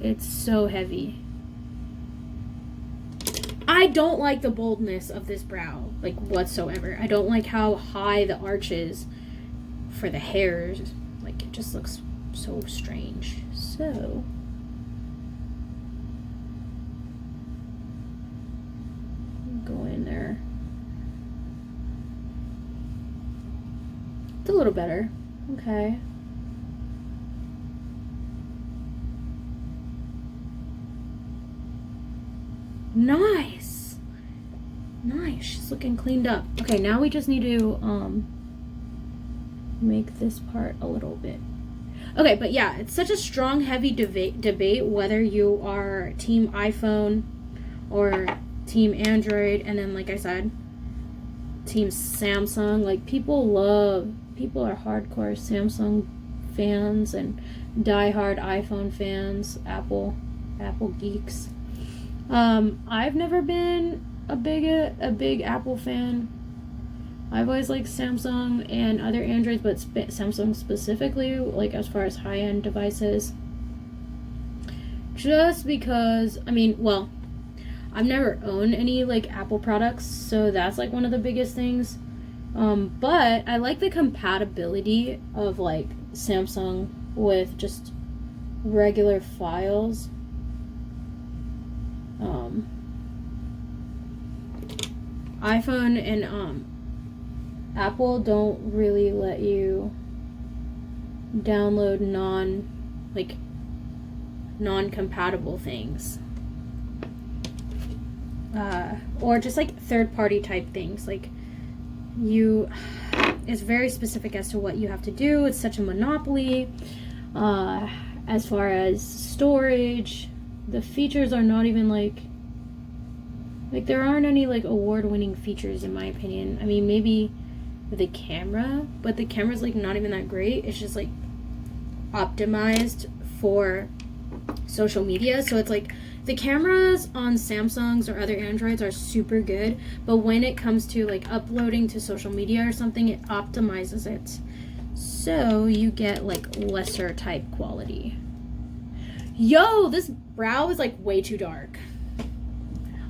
It's so heavy. I don't like the boldness of this brow, like, whatsoever. I don't like how high the arch is for the hairs. Like, it just looks so strange. So go in there. It's a little better. Okay. Nice. Nice. She's looking cleaned up. Okay, now we just need to make this part a little bit. Okay, but yeah, it's such a strong, heavy debate whether you are team iPhone or team Android, and then, like I said, team Samsung. Like, people are hardcore Samsung fans and diehard iPhone fans, Apple geeks. I've never been a big Apple fan. I've always liked Samsung and other Androids, but Samsung specifically, like, as far as high-end devices. Just because, I mean, well, I've never owned any, like, Apple products, so that's, like, one of the biggest things. But I like the compatibility of, like, Samsung with just regular files. iPhone and Apple don't really let you download non-compatible things, or just like third-party type things. Like, it's very specific as to what you have to do. It's such a monopoly. As far as storage, the features are not even like there aren't any like award-winning features, in my opinion. I mean, maybe the camera, but the camera's like not even that great. It's just like optimized for social media. So it's like the cameras on Samsungs or other Androids are super good, but when it comes to like uploading to social media or something, it optimizes it so you get like lesser type quality. Yo, this brow is like way too dark.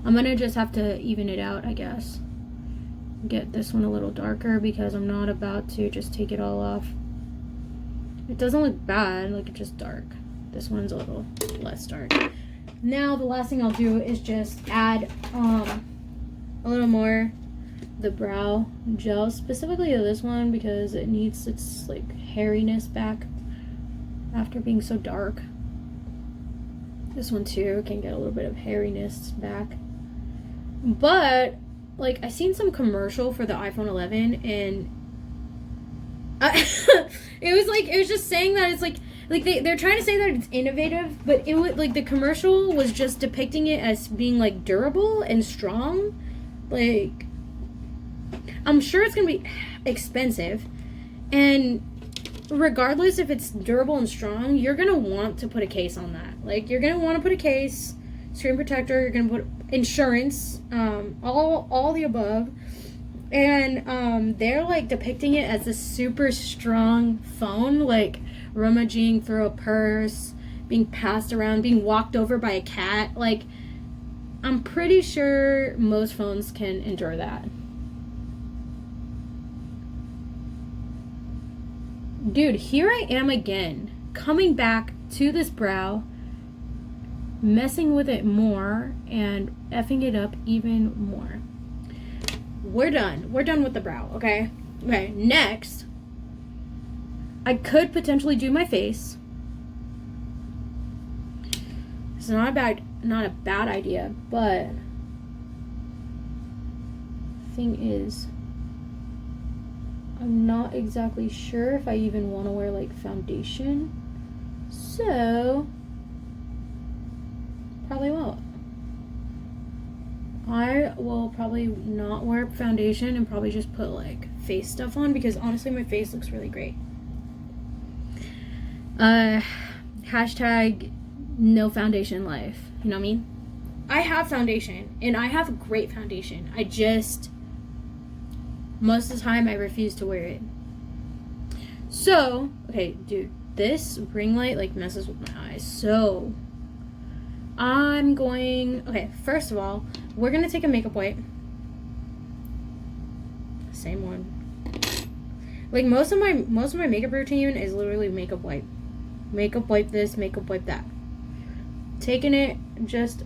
I'm gonna just have to even it out, I guess. Get this one a little darker because I'm not about to just take it all off. It doesn't look bad, like, it's just dark. This one's a little less dark. Now the last thing I'll do is just add a little more the brow gel, specifically to this one because it needs its like hairiness back after being so dark. This one too can get a little bit of hairiness back. But like, I seen some commercial for the iPhone 11 and it was just saying that it's like they're trying to say that it's innovative, but it was like the commercial was just depicting it as being like durable and strong. Like, I'm sure it's gonna be expensive, and regardless if it's durable and strong, you're gonna want to put a case on that. Like, you're gonna want to put a case, screen protector, you're gonna put insurance, all the above. And they're like depicting it as a super strong phone, like rummaging through a purse, being passed around, being walked over by a cat. Like, I'm pretty sure most phones can endure that. Dude, here I am again, coming back to this brow, messing with it more and effing it up even more. We're done. We're done with the brow, okay? Okay, next, I could potentially do my face. It's not a bad idea, but thing is, I'm not exactly sure if I even want to wear like foundation, so probably won't. I will probably not wear foundation and probably just put like face stuff on, because honestly my face looks really great. Hashtag no foundation life, you know what I mean? I have foundation and I have great foundation. I just, most of the time I refuse to wear it. So, okay, dude, this ring light like messes with my eyes so I'm going, okay, first of all, we're going to take a makeup wipe. Same one. Like most of my makeup routine is literally makeup wipe. Makeup wipe this, makeup wipe that. Taking it, just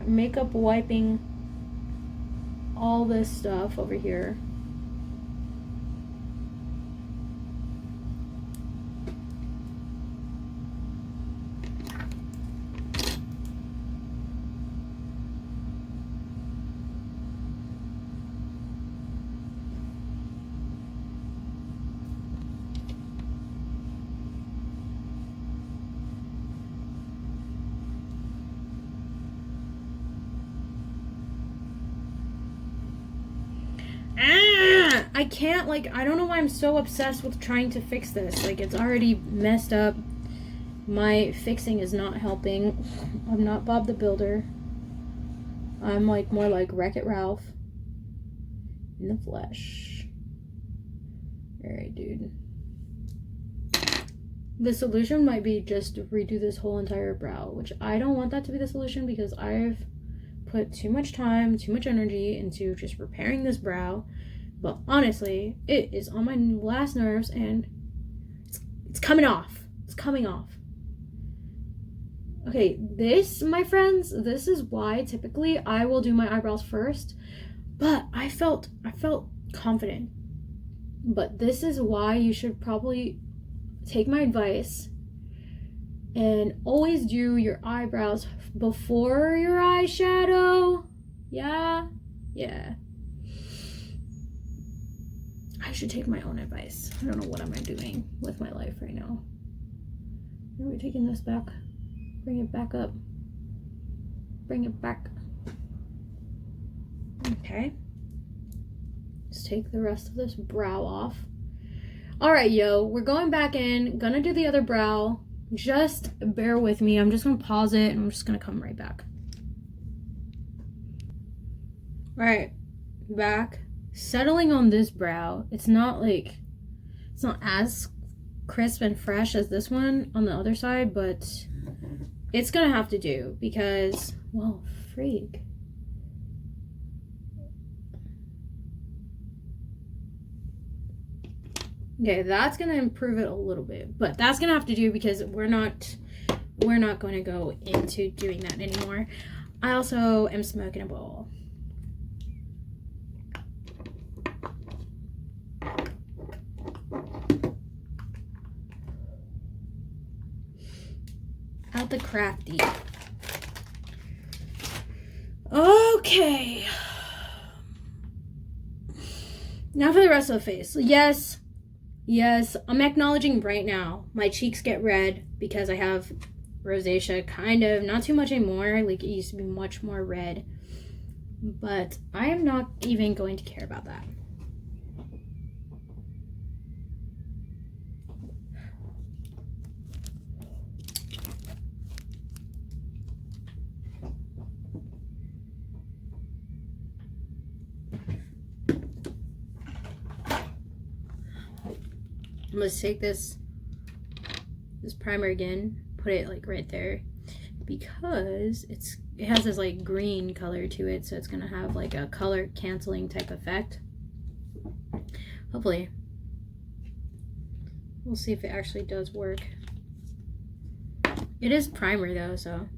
makeup wiping all this stuff over here. I can't, like, I don't know why I'm so obsessed with trying to fix this. Like, it's already messed up. My fixing is not helping. I'm not Bob the Builder. I'm, like, more like Wreck-It Ralph in the flesh. Alright, dude. The solution might be just to redo this whole entire brow, which I don't want that to be the solution because I've put too much time, too much energy into just repairing this brow. But honestly, it is on my last nerves and it's coming off. It's coming off. Okay, this, my friends, this is why typically I will do my eyebrows first. But I felt confident. But this is why you should probably take my advice and always do your eyebrows before your eyeshadow. Yeah. I should take my own advice. I don't know what am I doing with my life right now. Are we taking this back? Bring it back up. Bring it back. Okay. Let's take the rest of this brow off. Alright, yo. We're going back in. Gonna do the other brow. Just bear with me. I'm just gonna pause it and I'm just gonna come right back. Alright. Back. Settling on this brow, it's not as crisp and fresh as this one on the other side, but it's gonna have to do because, well, freak. Okay, that's gonna improve it a little bit, but that's gonna have to do because we're not going to go into doing that anymore. I also am smoking a bowl. Out the crafty. Okay. Now for the rest of the face. Yes, I'm acknowledging right now my cheeks get red because I have rosacea, kind of. Not too much anymore. Like, it used to be much more red. But I am not even going to care about that. I'm gonna take this primer again, put it like right there, because it has this like green color to it, so it's gonna have like a color canceling type effect. Hopefully. We'll see if it actually does work. It is primer though, so.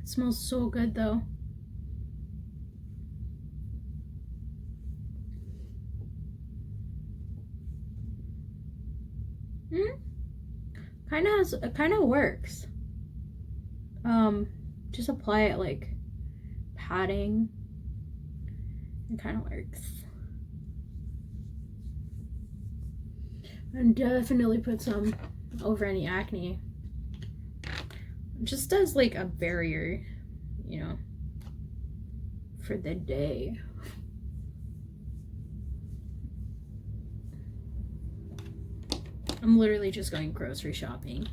It smells so good though. Kind of works. Just apply it like padding. It kind of works. And definitely put some over any acne. Just as like a barrier, you know, for the day. I'm literally just going grocery shopping.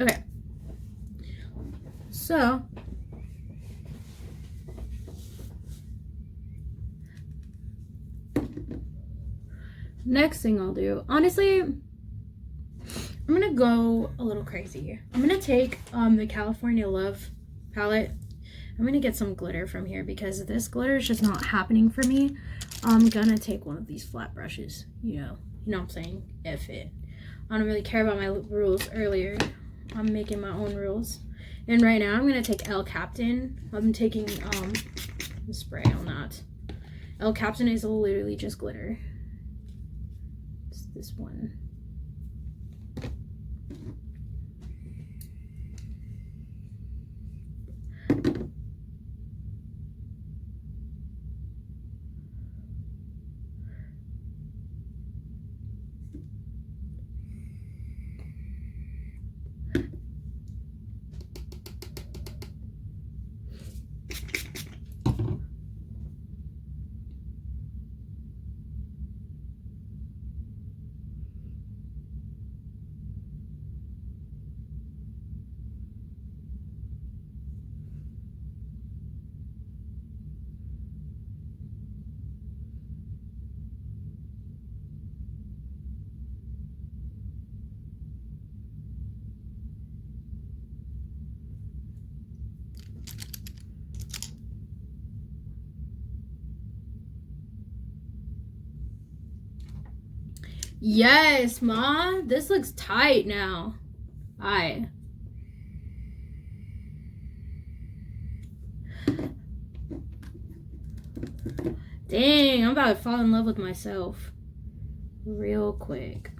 Okay. So, next thing I'll do, honestly, I'm gonna go a little crazy. I'm gonna take the California Love palette. I'm gonna get some glitter from here because this glitter is just not happening for me. I'm gonna take one of these flat brushes. You know what I'm saying? F it. I don't really care about my rules earlier. I'm making my own rules. And right now I'm gonna take El Captain. I'm taking spray on that. El Captain is literally just glitter. It's this one. Yes, Ma. This looks tight now. Alright. Dang, I'm about to fall in love with myself. Real quick.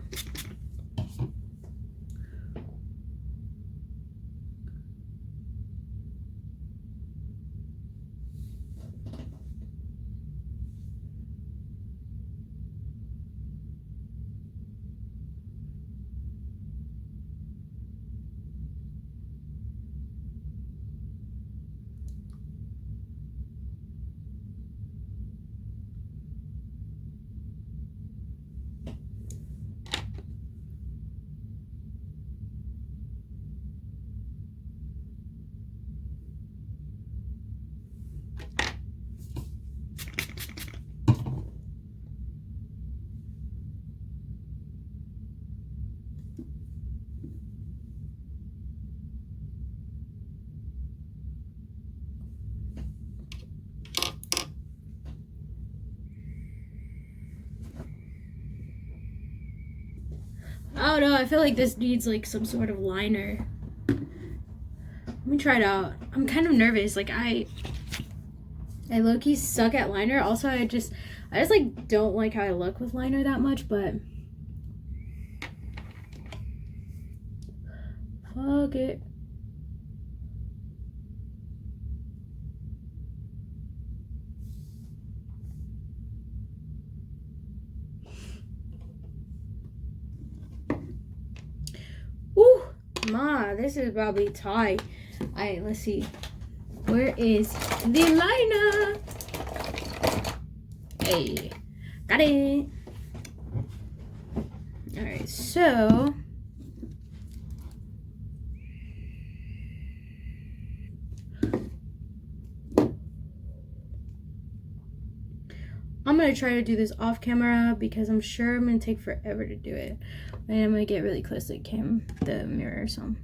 Oh no, I feel like this needs like some sort of liner. Let me try it out. I'm kind of nervous. Like I low-key suck at liner. Also, I just like don't like how I look with liner that much, but fuck it. Woo! Ma, this is probably tight. Alright, let's see. Where is the liner? Hey, got it. Alright, so I'm gonna try to do this off camera because I'm sure I'm gonna take forever to do it. And I'm gonna get really close to the mirror, so.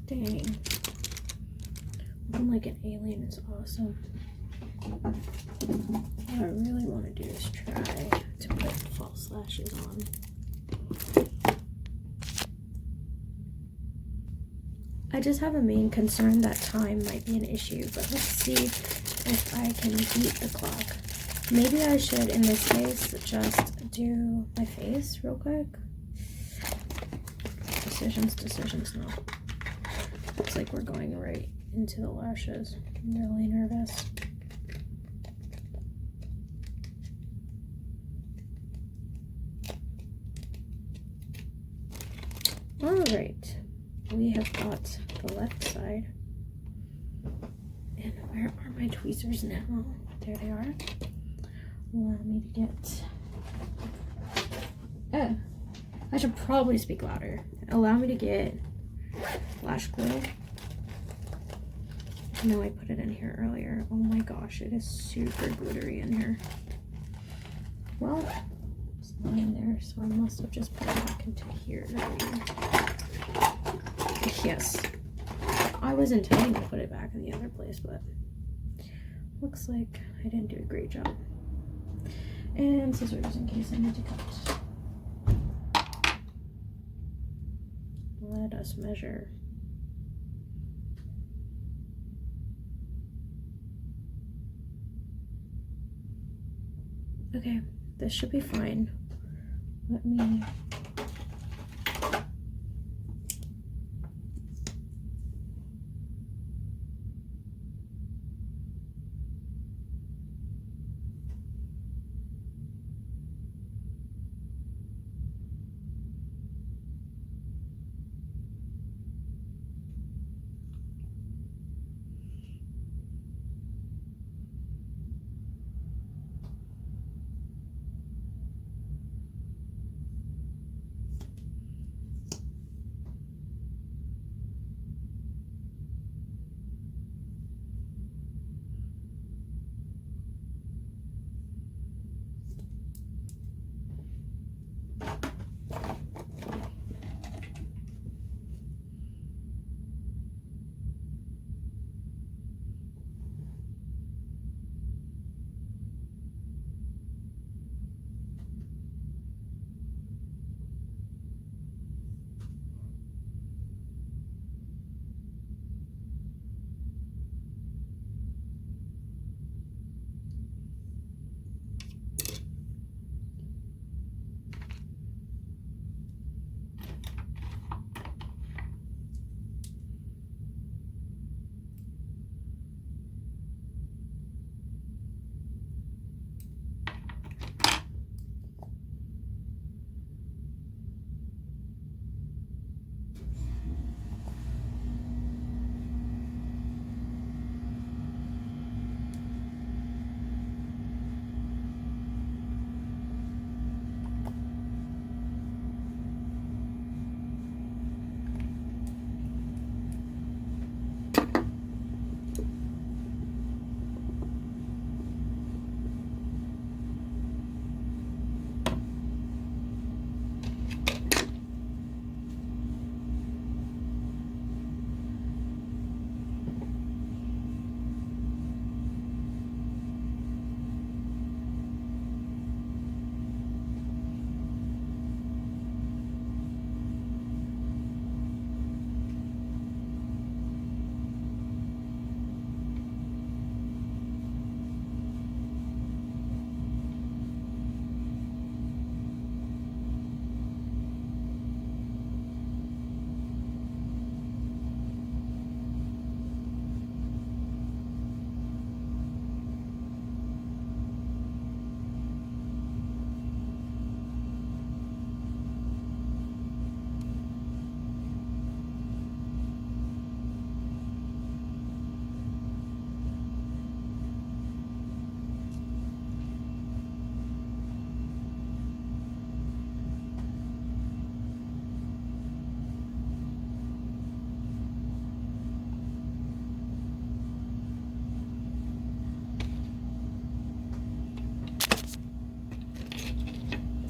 Dang. I'm like an alien is awesome. What I really want to do is try to put false lashes on. I just have a main concern that time might be an issue, but let's see if I can beat the clock. Maybe I should, in this case, just do my face real quick. Decisions, no. Looks like we're going right into the lashes. I'm really nervous. Alright, we have got the left side. And where are my tweezers now? There they are. Allow me to get... Oh, I should probably speak louder. Allow me to get lash glue. I know I put it in here earlier. Oh my gosh, it is super glittery in here. Well, it's not in there, so I must have just put it back into here. Yes. I was intending to put it back in the other place, but looks like I didn't do a great job. And scissors in case I need to cut. Let us measure. Okay, this should be fine. Let me...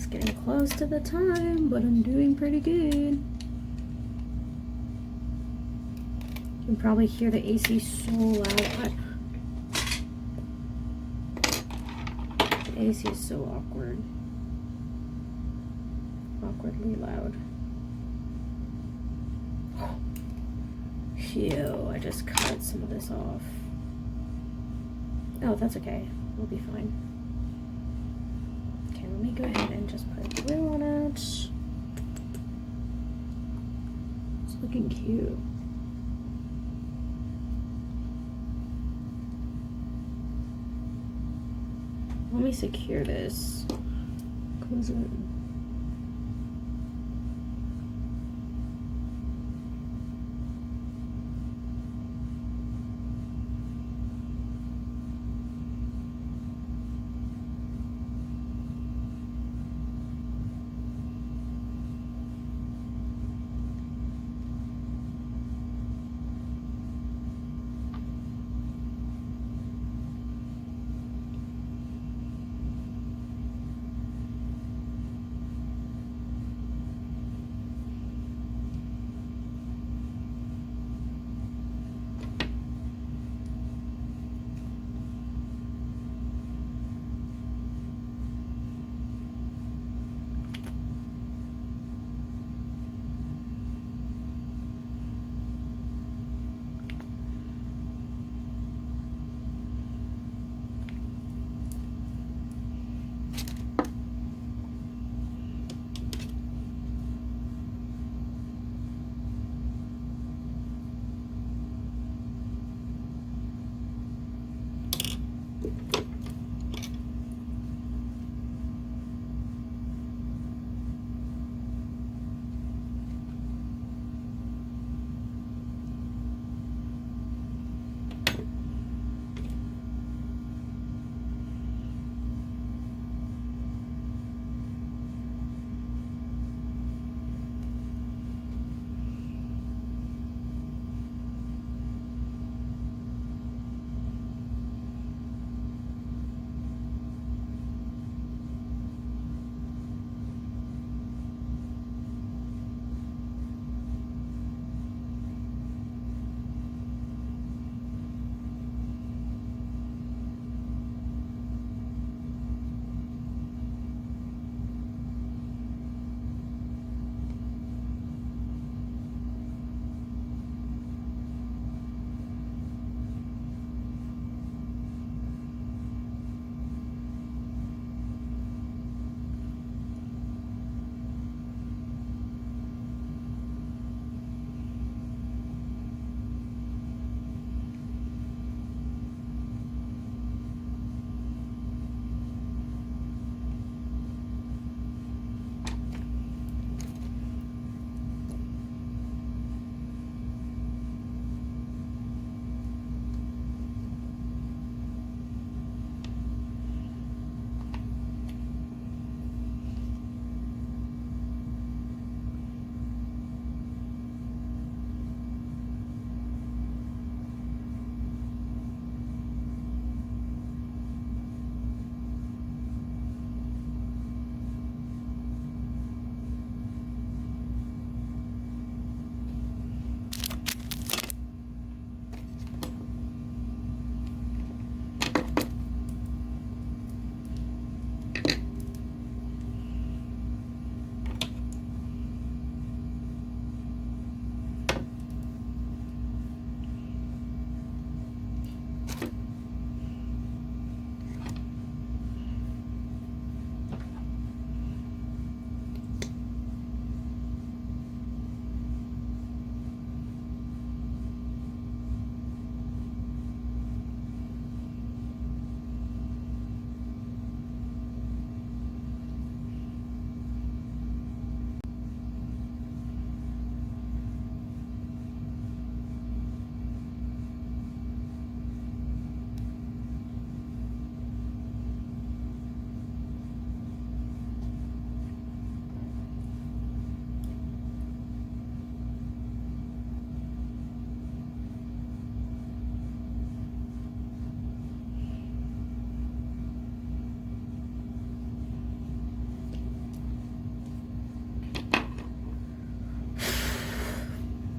getting close to the time, but I'm doing pretty good. You can probably hear the AC so loud. The AC is so awkward. Awkwardly loud. Phew, I just cut some of this off. Oh, that's okay. We'll be fine. Okay, let me go ahead and just put glue on it. It's looking cute. Let me secure this. Close it.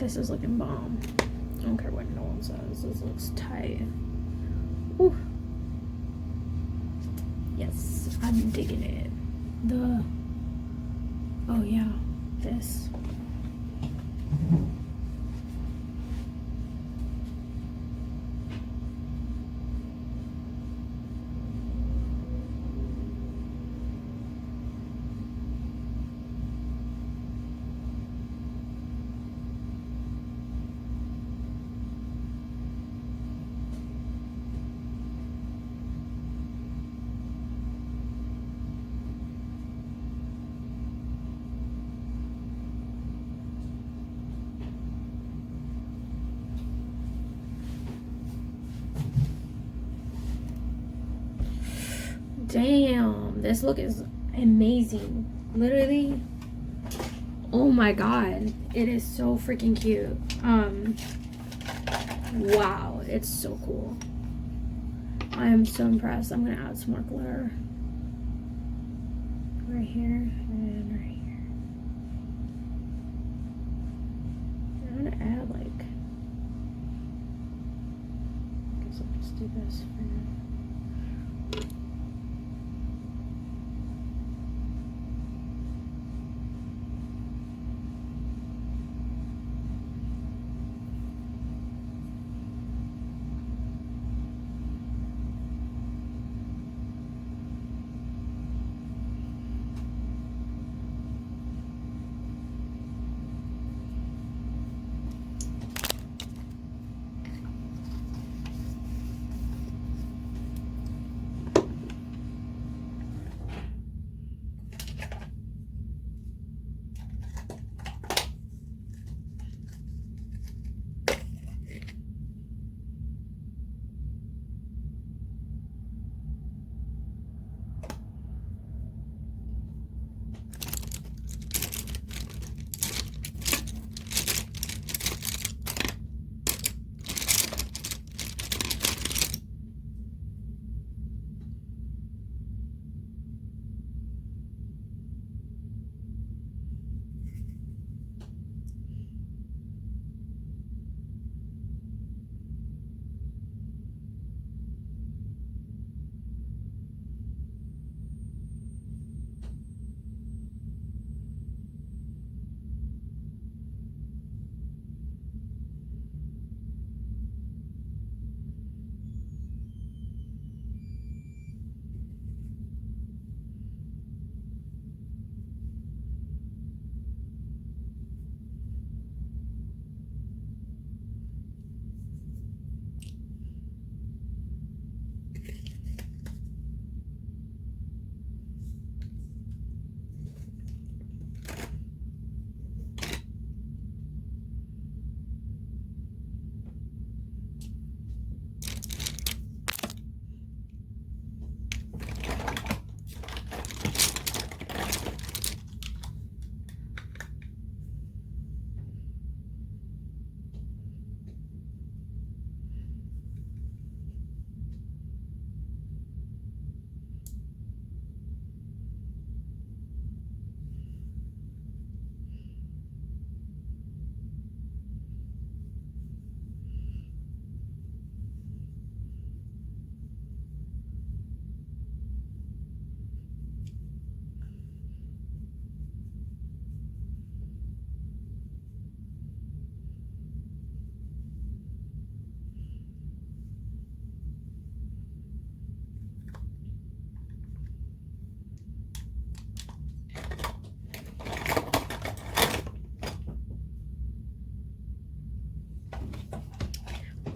This is looking bomb. I don't care what no one says. This looks tight. Ooh. Yes, I'm digging it. Oh yeah, this. Damn, this look is amazing. Literally, oh my god, it is so freaking cute. Wow, it's so cool. I am so impressed. I'm gonna add some more glitter right here and right here. I'm gonna add like, I guess I'll just do this for now.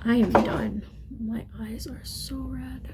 I am done. My eyes are so red.